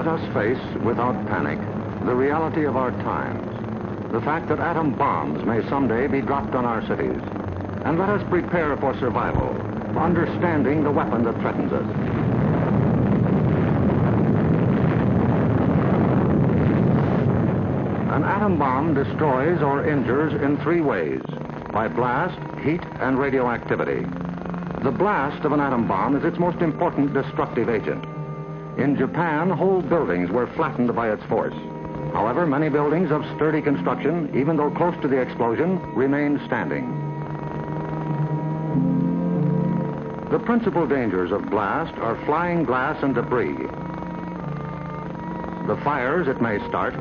Let us face, without panic, the reality of our times. The fact that atom bombs may someday be dropped on our cities. And let us prepare for survival, understanding the weapon that threatens us. An atom bomb destroys or injures in three ways: by blast, heat, and radioactivity. The blast of an atom bomb is its most important destructive agent. In Japan, whole buildings were flattened by its force. However, many buildings of sturdy construction, even though close to the explosion, remained standing. The principal dangers of blast are flying glass and debris, the fires it may start,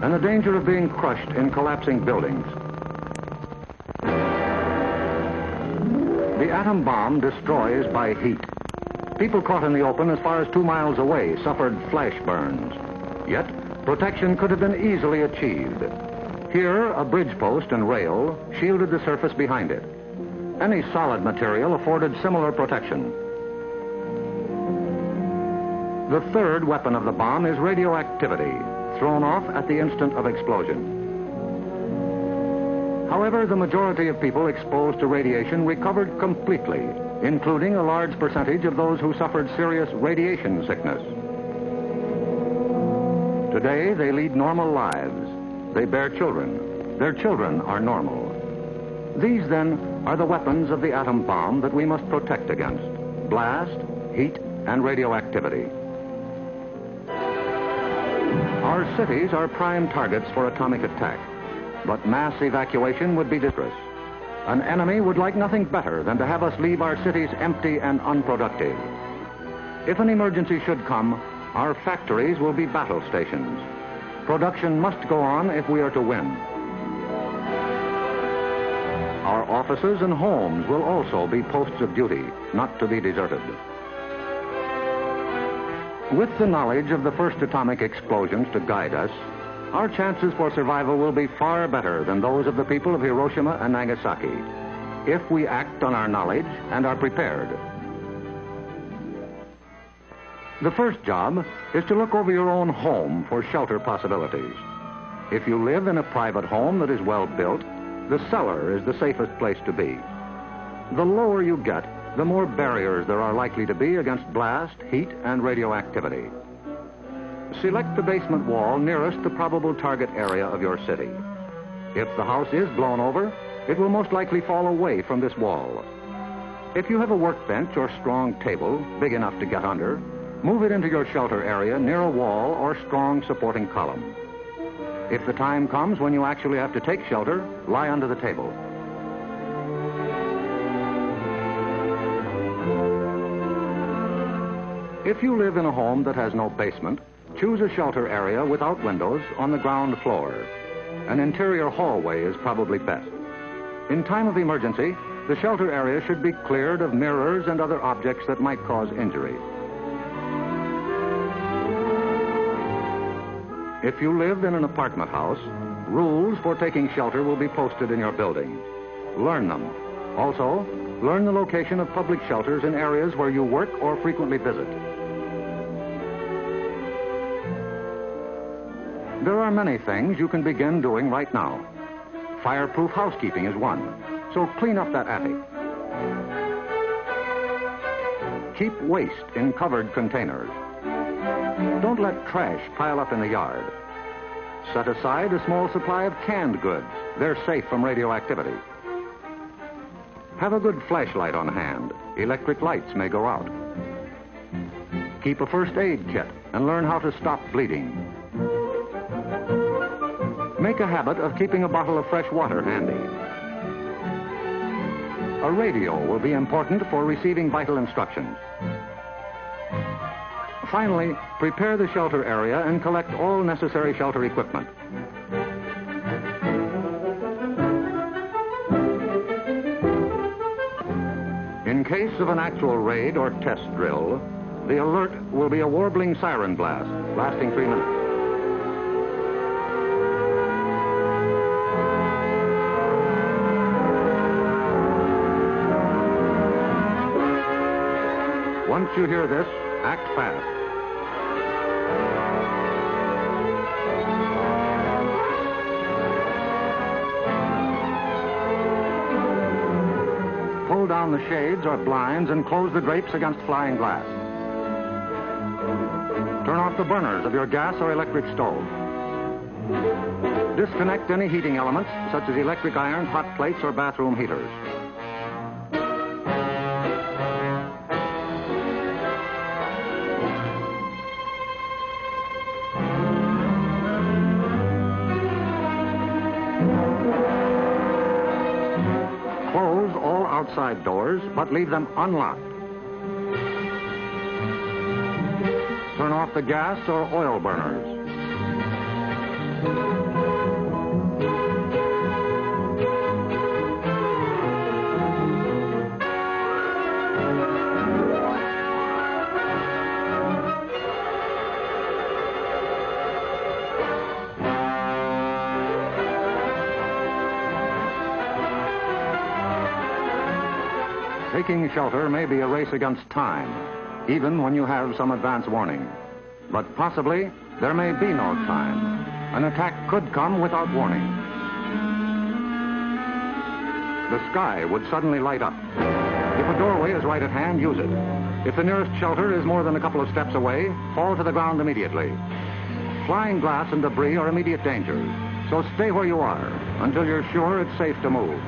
and the danger of being crushed in collapsing buildings. The atom bomb destroys by heat. People caught in the open as far as 2 miles away suffered flash burns. Yet, protection could have been easily achieved. Here, a bridge post and rail shielded the surface behind it. Any solid material afforded similar protection. The third weapon of the bomb is radioactivity, thrown off at the instant of explosion. However, the majority of people exposed to radiation recovered completely, including a large percentage of those who suffered serious radiation sickness. Today, they lead normal lives. They bear children. Their children are normal. These, then, are the weapons of the atom bomb that we must protect against: blast, heat, and radioactivity. Our cities are prime targets for atomic attack, but mass evacuation would be disastrous. An enemy would like nothing better than to have us leave our cities empty and unproductive. If an emergency should come, our factories will be battle stations. Production must go on if we are to win. Our offices and homes will also be posts of duty, not to be deserted. With the knowledge of the first atomic explosions to guide us, our chances for survival will be far better than those of the people of Hiroshima and Nagasaki, if we act on our knowledge and are prepared. The first job is to look over your own home for shelter possibilities. If you live in a private home that is well built, the cellar is the safest place to be. The lower you get, the more barriers there are likely to be against blast, heat, and radioactivity. Select the basement wall nearest the probable target area of your city. If the house is blown over, it will most likely fall away from this wall. If you have a workbench or strong table big enough to get under, move it into your shelter area near a wall or strong supporting column. If the time comes when you actually have to take shelter, lie under the table. If you live in a home that has no basement, choose a shelter area without windows on the ground floor. An interior hallway is probably best. In time of emergency, the shelter area should be cleared of mirrors and other objects that might cause injury. If you live in an apartment house, rules for taking shelter will be posted in your building. Learn them. Also, learn the location of public shelters in areas where you work or frequently visit. There are many things you can begin doing right now. Fireproof housekeeping is one, so clean up that attic. Keep waste in covered containers. Don't let trash pile up in the yard. Set aside a small supply of canned goods. They're safe from radioactivity. Have a good flashlight on hand. Electric lights may go out. Keep a first aid kit and learn how to stop bleeding. Make a habit of keeping a bottle of fresh water handy. A radio will be important for receiving vital instructions. Finally, prepare the shelter area and collect all necessary shelter equipment. In case of an actual raid or test drill, the alert will be a warbling siren blast lasting 3 minutes. Once you hear this, act fast. Pull down the shades or blinds and close the drapes against flying glass. Turn off the burners of your gas or electric stove. Disconnect any heating elements, such as electric irons, hot plates, or bathroom heaters. Close all outside doors, but leave them unlocked. Turn off the gas or oil burners. Taking shelter may be a race against time, even when you have some advance warning. But possibly, there may be no time. An attack could come without warning. The sky would suddenly light up. If a doorway is right at hand, use it. If the nearest shelter is more than a couple of steps away, fall to the ground immediately. Flying glass and debris are immediate dangers, so stay where you are until you're sure it's safe to move.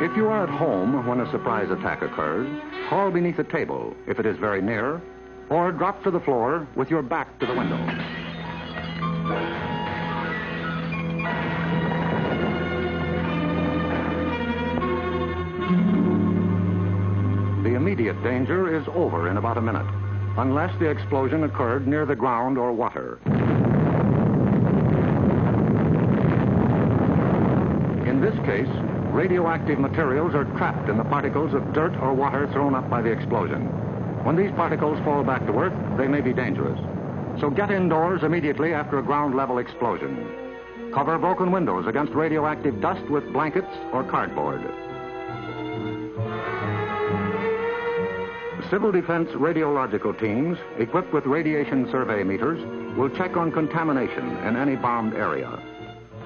If you are at home when a surprise attack occurs, crawl beneath a table if it is very near, or drop to the floor with your back to the window. The immediate danger is over in about a minute, unless the explosion occurred near the ground or water. In this case, radioactive materials are trapped in the particles of dirt or water thrown up by the explosion. When these particles fall back to Earth, they may be dangerous. So get indoors immediately after a ground-level explosion. Cover broken windows against radioactive dust with blankets or cardboard. Civil defense radiological teams, equipped with radiation survey meters, will check on contamination in any bombed area.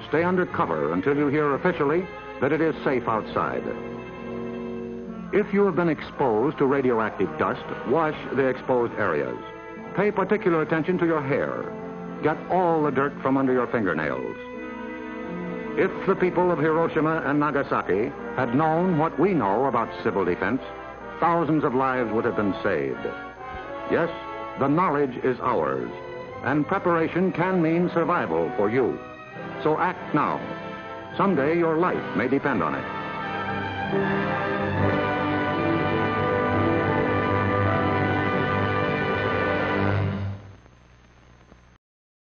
Stay under cover until you hear officially that it is safe outside. If you have been exposed to radioactive dust, wash the exposed areas. Pay particular attention to your hair. Get all the dirt from under your fingernails. If the people of Hiroshima and Nagasaki had known what we know about civil defense, thousands of lives would have been saved. Yes, the knowledge is ours, and preparation can mean survival for you. So act now. Someday your life may depend on it.